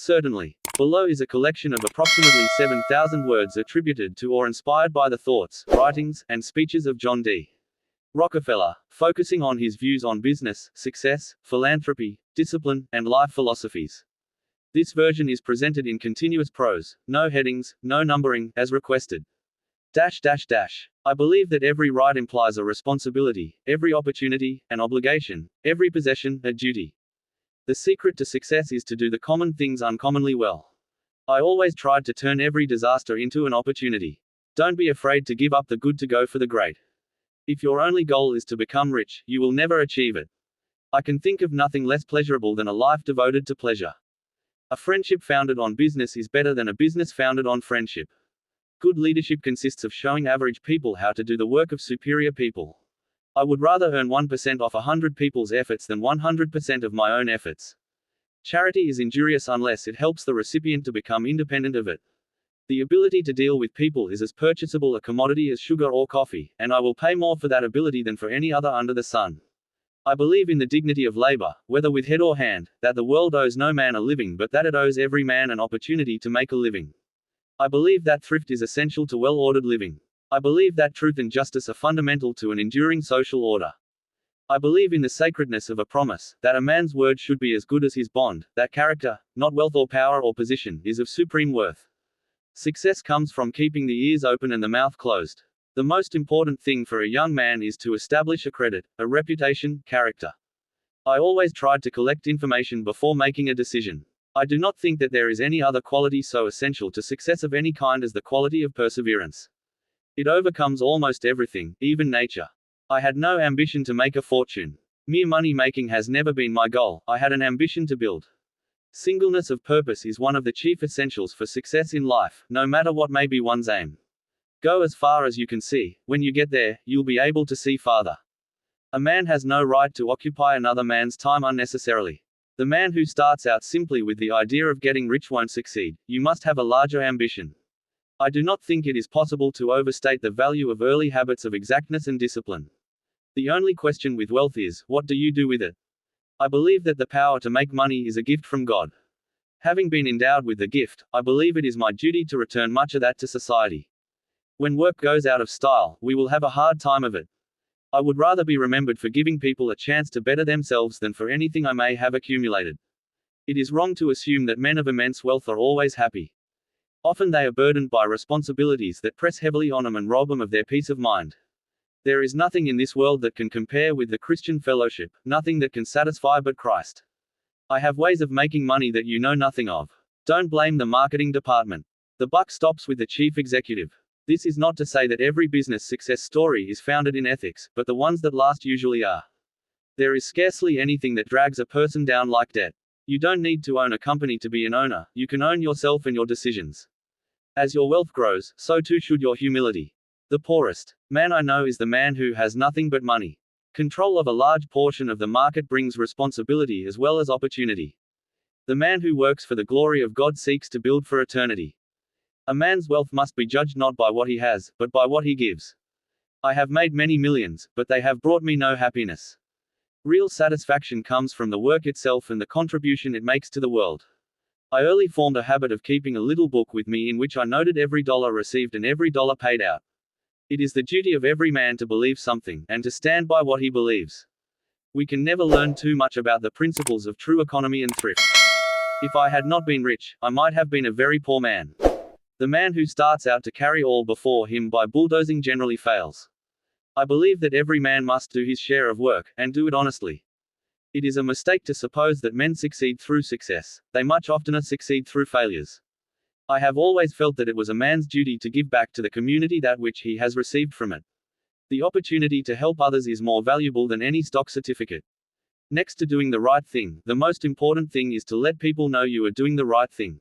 Certainly. Below is a collection of approximately 7,000 words attributed to or inspired by the thoughts, writings, and speeches of John D. Rockefeller, focusing on his views on business, success, philanthropy, discipline, and life philosophies. This version is presented in continuous prose, no headings, no numbering, as requested. I believe that every right implies a responsibility, every opportunity, an obligation, every possession, a duty. The secret to success is to do the common things uncommonly well. I always tried to turn every disaster into an opportunity. Don't be afraid to give up the good to go for the great. If your only goal is to become rich, you will never achieve it. I can think of nothing less pleasurable than a life devoted to pleasure. A friendship founded on business is better than a business founded on friendship. Good leadership consists of showing average people how to do the work of superior people. I would rather earn 1% off 100 people's efforts than 100% of my own efforts. Charity is injurious unless it helps the recipient to become independent of it. The ability to deal with people is as purchasable a commodity as sugar or coffee, and I will pay more for that ability than for any other under the sun. I believe in the dignity of labor, whether with head or hand, that the world owes no man a living but that it owes every man an opportunity to make a living. I believe that thrift is essential to well-ordered living. I believe that truth and justice are fundamental to an enduring social order. I believe in the sacredness of a promise, that a man's word should be as good as his bond, that character, not wealth or power or position, is of supreme worth. Success comes from keeping the ears open and the mouth closed. The most important thing for a young man is to establish a credit, a reputation, character. I always tried to collect information before making a decision. I do not think that there is any other quality so essential to success of any kind as the quality of perseverance. It overcomes almost everything, even nature. I had no ambition to make a fortune. Mere money making has never been my goal. I had an ambition to build. Singleness of purpose is one of the chief essentials for success in life, no matter what may be one's aim. Go as far as you can see. When you get there, you'll be able to see farther. A man has no right to occupy another man's time unnecessarily. The man who starts out simply with the idea of getting rich won't succeed. You must have a larger ambition. I do not think it is possible to overstate the value of early habits of exactness and discipline. The only question with wealth is, what do you do with it? I believe that the power to make money is a gift from God. Having been endowed with the gift, I believe it is my duty to return much of that to society. When work goes out of style, we will have a hard time of it. I would rather be remembered for giving people a chance to better themselves than for anything I may have accumulated. It is wrong to assume that men of immense wealth are always happy. Often they are burdened by responsibilities that press heavily on them and rob them of their peace of mind. There is nothing in this world that can compare with the Christian fellowship, nothing that can satisfy but Christ. I have ways of making money that you know nothing of. Don't blame the marketing department. The buck stops with the chief executive. This is not to say that every business success story is founded in ethics, but the ones that last usually are. There is scarcely anything that drags a person down like debt. You don't need to own a company to be an owner, you can own yourself and your decisions. As your wealth grows, so too should your humility. The poorest man I know is the man who has nothing but money. Control of a large portion of the market brings responsibility as well as opportunity. The man who works for the glory of God seeks to build for eternity. A man's wealth must be judged not by what he has, but by what he gives. I have made many millions, but they have brought me no happiness. Real satisfaction comes from the work itself and the contribution it makes to the world. I early formed a habit of keeping a little book with me in which I noted every dollar received and every dollar paid out. It is the duty of every man to believe something, and to stand by what he believes. We can never learn too much about the principles of true economy and thrift. If I had not been rich, I might have been a very poor man. The man who starts out to carry all before him by bulldozing generally fails. I believe that every man must do his share of work, and do it honestly. It is a mistake to suppose that men succeed through success. They much oftener succeed through failures. I have always felt that it was a man's duty to give back to the community that which he has received from it. The opportunity to help others is more valuable than any stock certificate. Next to doing the right thing, the most important thing is to let people know you are doing the right thing.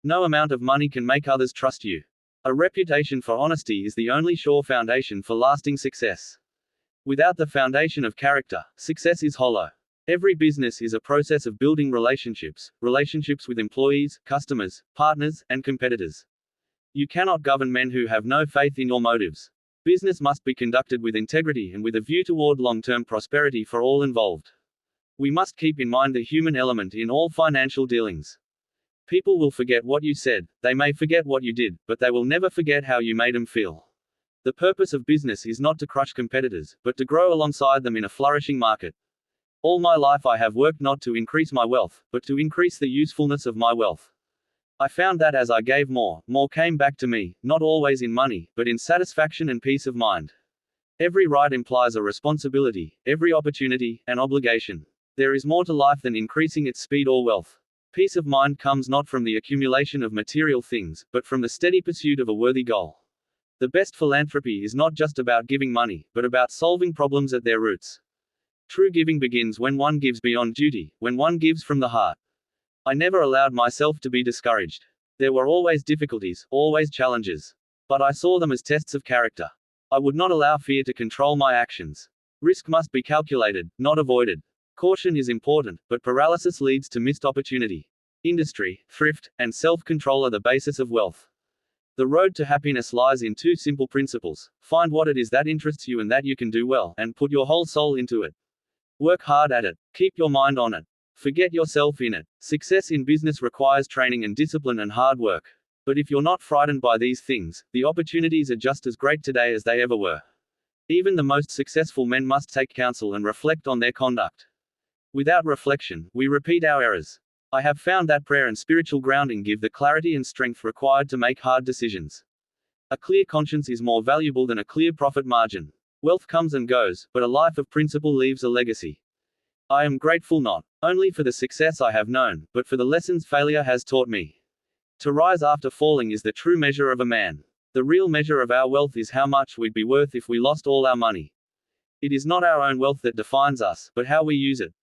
No amount of money can make others trust you. A reputation for honesty is the only sure foundation for lasting success. Without the foundation of character, success is hollow. Every business is a process of building relationships with employees, customers, partners, and competitors. You cannot govern men who have no faith in your motives. Business must be conducted with integrity and with a view toward long-term prosperity for all involved. We must keep in mind the human element in all financial dealings. People will forget what you said, they may forget what you did, but they will never forget how you made them feel. The purpose of business is not to crush competitors, but to grow alongside them in a flourishing market. All my life I have worked not to increase my wealth, but to increase the usefulness of my wealth. I found that as I gave more, more came back to me, not always in money, but in satisfaction and peace of mind. Every right implies a responsibility, every opportunity, an obligation. There is more to life than increasing its speed or wealth. Peace of mind comes not from the accumulation of material things, but from the steady pursuit of a worthy goal. The best philanthropy is not just about giving money, but about solving problems at their roots. True giving begins when one gives beyond duty, when one gives from the heart. I never allowed myself to be discouraged. There were always difficulties, always challenges. But I saw them as tests of character. I would not allow fear to control my actions. Risk must be calculated, not avoided. Caution is important, but paralysis leads to missed opportunity. Industry, thrift, and self-control are the basis of wealth. The road to happiness lies in two simple principles. Find what it is that interests you and that you can do well, and put your whole soul into it. Work hard at it. Keep your mind on it. Forget yourself in it. Success in business requires training and discipline and hard work. But if you're not frightened by these things, the opportunities are just as great today as they ever were. Even the most successful men must take counsel and reflect on their conduct. Without reflection, we repeat our errors. I have found that prayer and spiritual grounding give the clarity and strength required to make hard decisions. A clear conscience is more valuable than a clear profit margin. Wealth comes and goes, but a life of principle leaves a legacy. I am grateful not only for the success I have known, but for the lessons failure has taught me. To rise after falling is the true measure of a man. The real measure of our wealth is how much we'd be worth if we lost all our money. It is not our own wealth that defines us, but how we use it.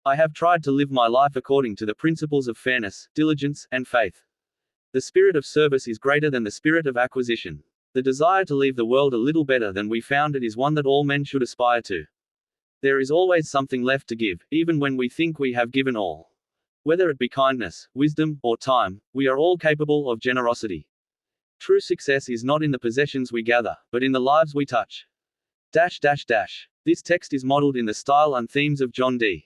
I have tried to live my life according to the principles of fairness, diligence, and faith. The spirit of service is greater than the spirit of acquisition. The desire to leave the world a little better than we found it is one that all men should aspire to. There is always something left to give, even when we think we have given all. Whether it be kindness, wisdom, or time, we are all capable of generosity. True success is not in the possessions we gather, but in the lives we touch. This text is modeled in the style and themes of John D.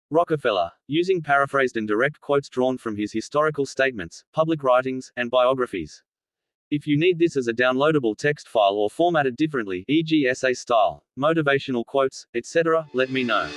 Rockefeller, using paraphrased and direct quotes drawn from his historical statements, public writings, and biographies. If you need this as a downloadable text file or formatted differently, e.g. essay style, motivational quotes, etc., let me know.